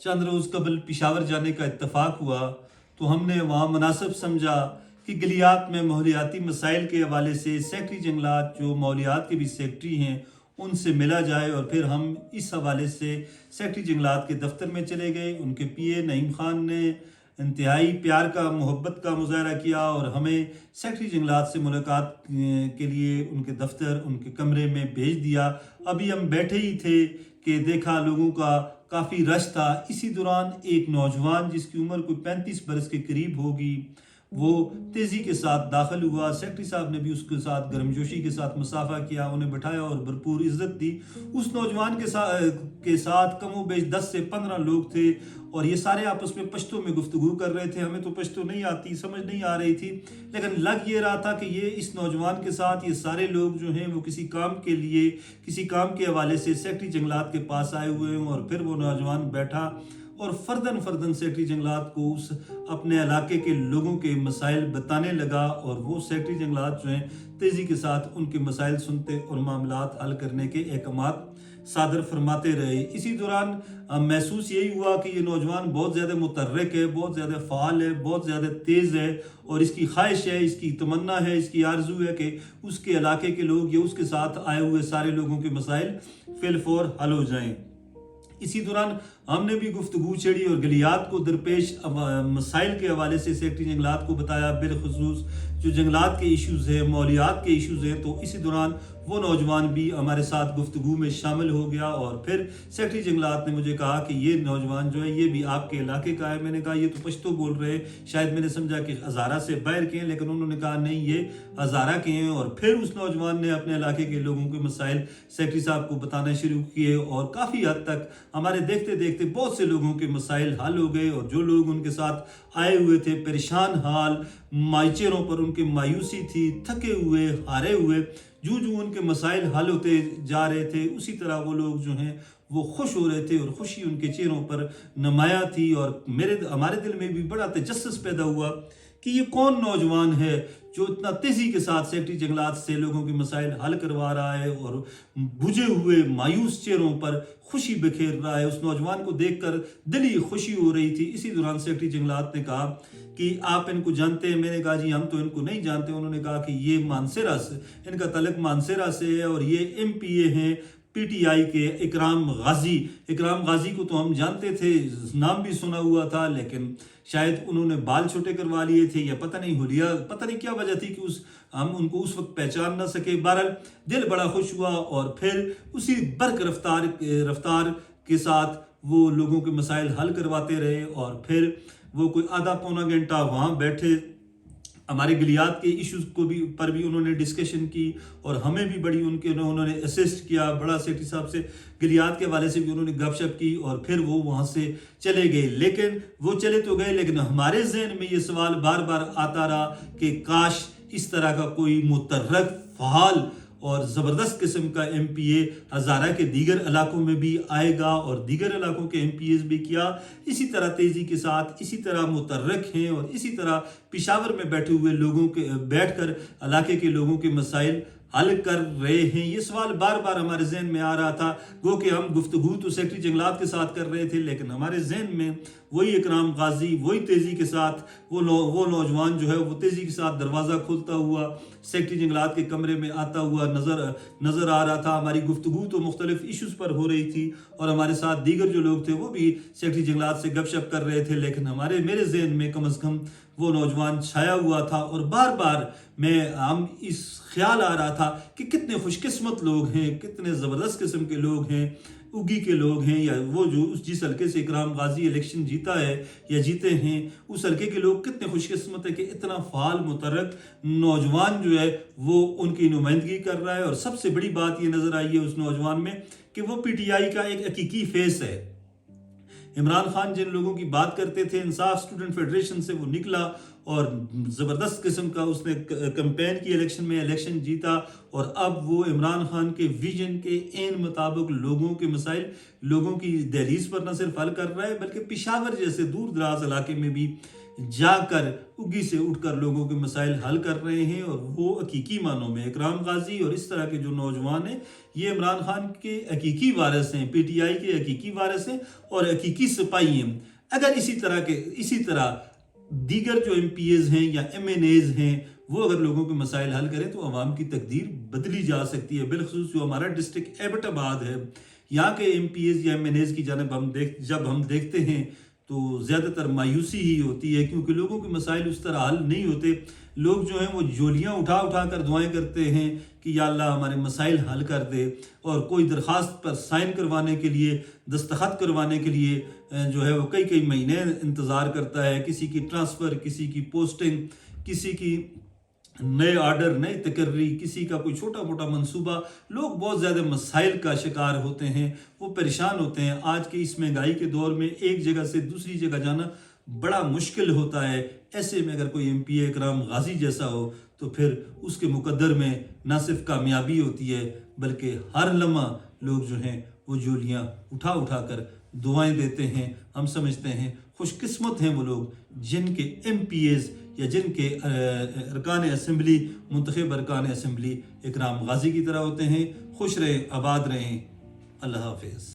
चंद रोज़ कबल पिशावर जाने का इत्तफाक हुआ तो हमने वहाँ मुनासिब समझा कि गलियात में माहौलियाती मसाइल के हवाले से सेक्रेटरी जंगलात जो माहौलियात के भी सेक्रेटरी हैं उनसे मिला जाए। और फिर हम इस हवाले से सेक्रेटरी जंगलात के दफ्तर में चले गए। उनके पीए नईम खान ने इंतहाई प्यार का मोहब्बत का मुजाहरा किया और हमें सेक्रेटरी जंगलात से मुलाकात के लिए उनके दफ्तर उनके कमरे में भेज दिया। अभी हम बैठे ही थे कि देखा लोगों का काफ़ी रश था। इसी दौरान एक नौजवान जिसकी उम्र कोई 35 बरस के करीब होगी वो तेज़ी के साथ दाखिल हुआ। सेक्रेटरी साहब ने भी उसके साथ गर्मजोशी के साथ मुसाफा किया, उन्हें बिठाया और भरपूर इज्जत दी। उस नौजवान के साथ कमो बेश 10 से 15 लोग थे और ये सारे आपस में पश्तो में गुफ्तगू कर रहे थे। हमें तो पश्तो नहीं आती, समझ नहीं आ रही थी, लेकिन लग ये रहा था कि ये इस नौजवान के साथ ये सारे लोग जो हैं वो किसी काम के लिए, किसी काम के हवाले से सेक्रेटरी जंगलात के पास आए हुए हैं। और फिर वो नौजवान बैठा और फर्दन फर्दन सेक्रेटरी जंगलात को उस अपने इलाके के लोगों के मसाइल बताने लगा और वो सेक्रेटरी जंगलात जो हैं तेज़ी के साथ उनके मसाइल सुनते और मामलात हल करने के अहकामात सादर फरमाते रहे। इसी दौरान महसूस यही हुआ कि ये नौजवान बहुत ज़्यादा मुतर्रिक है, बहुत ज़्यादा फ़ाल है, बहुत ज़्यादा तेज़ है और इसकी ख्वाहिश है, इसकी तमन्ना है, इसकी आरजू है कि उसके इलाके के लोग या उसके साथ आए हुए सारे लोगों के मसाइल फिलफौर हल हो जाएँ। इसी दौरान हमने भी गुफ्तगू छेड़ी और गलियात को दरपेश मसाइल के हवाले से सेक्रेटरी जंगलात को बताया, बिलखुसूस जो जंगलात के इश्यूज़ हैं, मौलियात के इश्यूज़ हैं। तो इसी दौरान वो नौजवान भी हमारे साथ गुफ्तगू में शामिल हो गया और फिर सेक्रेटरी जंगलात ने मुझे कहा कि ये नौजवान जो है ये भी आपके इलाके का है। मैंने कहा ये तो पश्तो बोल रहे हैं, शायद मैंने समझा कि हज़ारा से बाहर के हैं, लेकिन उन्होंने कहा नहीं ये हज़ारा के हैं। और फिर उस नौजवान ने अपने इलाके के लोगों के मसाइल सेक्रेटरी साहब को बताना शुरू किए और काफ़ी हद तक हमारे देखते देखते बहुत से लोगों के मसाइल हल हो गए। और जो लोग उनके साथ आए हुए थे परेशान हाल, चेहरों पर उनकी मायूसी थी, थके हुए, हारे हुए, जो जो उनके मसाइल हल होते जा रहे थे उसी तरह वो लोग जो हैं वो खुश हो रहे थे और खुशी उनके चेहरों पर नुमाया थी। और हमारे दिल में भी बड़ा तजस्सुस पैदा हुआ कि ये कौन नौजवान है जो इतना तेज़ी के साथ सेक्रेटरी जंगलात से लोगों के मसाइल हल करवा रहा है और बुझे हुए मायूस चेहरों पर खुशी बिखेर रहा है। उस नौजवान को देखकर दिली खुशी हो रही थी। इसी दौरान सेक्रेटरी जंगलात ने कहा कि आप इनको जानते हैं? मैंने कहा जी हम तो इनको नहीं जानते। उन्होंने कहा कि ये मानसेरा से, इनका तलक मानसेरा से है और ये MPA हैं PTI के इकराम गाजी। इकराम गाजी को तो हम जानते थे, नाम भी सुना हुआ था, लेकिन शायद उन्होंने बाल छोटे करवा लिए थे या पता नहीं हुलिया, पता नहीं क्या वजह थी कि हम उनको उस वक्त पहचान ना सके। बहरहाल दिल बड़ा खुश हुआ और फिर उसी बर्क रफ्तार के साथ वो लोगों के मसाइल हल करवाते रहे। और फिर वो कोई आधा पौना घंटा वहाँ बैठे, हमारे गलियात के इश्यूज़ को भी पर भी उन्होंने डिस्कशन की और हमें भी बड़ी उन्होंने असिस्ट किया। बड़ा सेक्रेटरी साहब से गलियात के हवाले से भी उन्होंने गपशप की और फिर वो वहाँ से चले गए। लेकिन वो चले तो गए, लेकिन हमारे जहन में ये सवाल बार बार आता रहा कि काश इस तरह का कोई मुतर्रक, फ़ाल और ज़बरदस्त किस्म का MPA हज़ारा के दीगर इलाकों में भी आएगा और दीगर इलाकों के MPAs भी क्या इसी तरह तेज़ी के साथ, इसी तरह मुतर्रक हैं और इसी तरह पिशावर में बैठे हुए लोगों के बैठकर इलाके के लोगों के मसाइल हल कर रहे हैं। ये सवाल बार बार हमारे जहन में आ रहा था। गो कि हम गुफ्तगू तो सेक्रेटरी जंगलात के साथ कर रहे थे, लेकिन हमारे जहन में वही इकराम गाजी, वही तेज़ी के साथ वो नौजवान जो है वो तेज़ी के साथ दरवाज़ा खोलता हुआ सेक्रेटरी जंगलात के कमरे में आता हुआ नज़र आ रहा था। हमारी गुफ्तगू तो मुख्तलिफ इश्यूज़ पर हो रही थी और हमारे साथ दीगर जो लोग थे वो भी सेक्रेटरी जंगलात से गपशप कर रहे थे, लेकिन मेरे जहन में कम अज़ कम वो नौजवान छाया हुआ था। और बार बार हम इस ख्याल आ रहा था कि कितने खुशकिस्मत लोग हैं, कितने ज़बरदस्त किस्म के लोग हैं, उगी के लोग हैं, या वो जो जिस हल्के से इकराम गाजी इलेक्शन जीता है या जीते हैं उस हल्के के लोग कितने खुशकिस्मत है कि इतना फ़ाल मुतर्रक नौजवान जो है वो उनकी नुमाइंदगी कर रहा है। और सबसे बड़ी बात ये नज़र आई है उस नौजवान में कि वो PTI का एक हकीकी फेस है। इमरान खान जिन लोगों की बात करते थे, इंसाफ स्टूडेंट फेडरेशन से वो निकला اور زبردست قسم کا اس نے کمپین کی الیکشن میں، الیکشن جیتا، اور اب وہ عمران خان کے ویژن کے عین مطابق لوگوں کے مسائل، لوگوں کی دہلیز پر نہ صرف حل کر رہا ہے بلکہ پشاور جیسے دور دراز علاقے میں بھی جا کر اگی سے اٹھ کر لوگوں کے مسائل حل کر رہے ہیں۔ اور وہ حقیقی معنوں میں اکرام غازی اور اس طرح کے جو نوجوان ہیں، یہ عمران خان کے حقیقی وارث ہیں، پی ٹی آئی کے حقیقی وارث ہیں اور حقیقی سپاہی ہیں۔ اگر اسی طرح دیگر جو ایم پی ایز ہیں یا ایم این ایز ہیں، وہ اگر لوگوں کے مسائل حل کریں تو عوام کی تقدیر بدلی جا سکتی ہے۔ بالخصوص جو ہمارا ڈسٹرکٹ ایبٹ آباد ہے، یہاں کے ایم پی ایز یا ایم این ایز کی جانب جب ہم دیکھتے ہیں تو زیادہ تر مایوسی ہی ہوتی ہے، کیونکہ لوگوں کے مسائل اس طرح حل نہیں ہوتے۔ لوگ جو ہیں وہ جولیاں اٹھا کر دعائیں کرتے ہیں کہ یا اللہ ہمارے مسائل حل کر دے، اور کوئی درخواست پر سائن کروانے کے لیے، دستخط کروانے کے لیے جو ہے وہ کئی مہینے انتظار کرتا ہے۔ کسی کی ٹرانسفر، کسی کی پوسٹنگ، کسی کی نئے آرڈر، نئے تقرری، کسی کا کوئی چھوٹا موٹا منصوبہ، لوگ بہت زیادہ مسائل کا شکار ہوتے ہیں، وہ پریشان ہوتے ہیں۔ آج کے اس مہنگائی کے دور میں ایک جگہ سے دوسری جگہ جانا بڑا مشکل ہوتا ہے۔ ایسے میں اگر کوئی ایم پی اے اکرام غازی جیسا ہو تو پھر اس کے مقدر میں نہ صرف کامیابی ہوتی ہے بلکہ ہر لمحہ لوگ جو ہیں وہ جولیاں اٹھا کر دعائیں دیتے ہیں۔ ہم سمجھتے ہیں خوش قسمت ہیں وہ لوگ جن کے ایم پی ایز یا جن کے ارکان اسمبلی، منتخب ارکان اسمبلی اکرام غازی کی طرح ہوتے ہیں۔ خوش رہیں، آباد رہیں، اللہ حافظ۔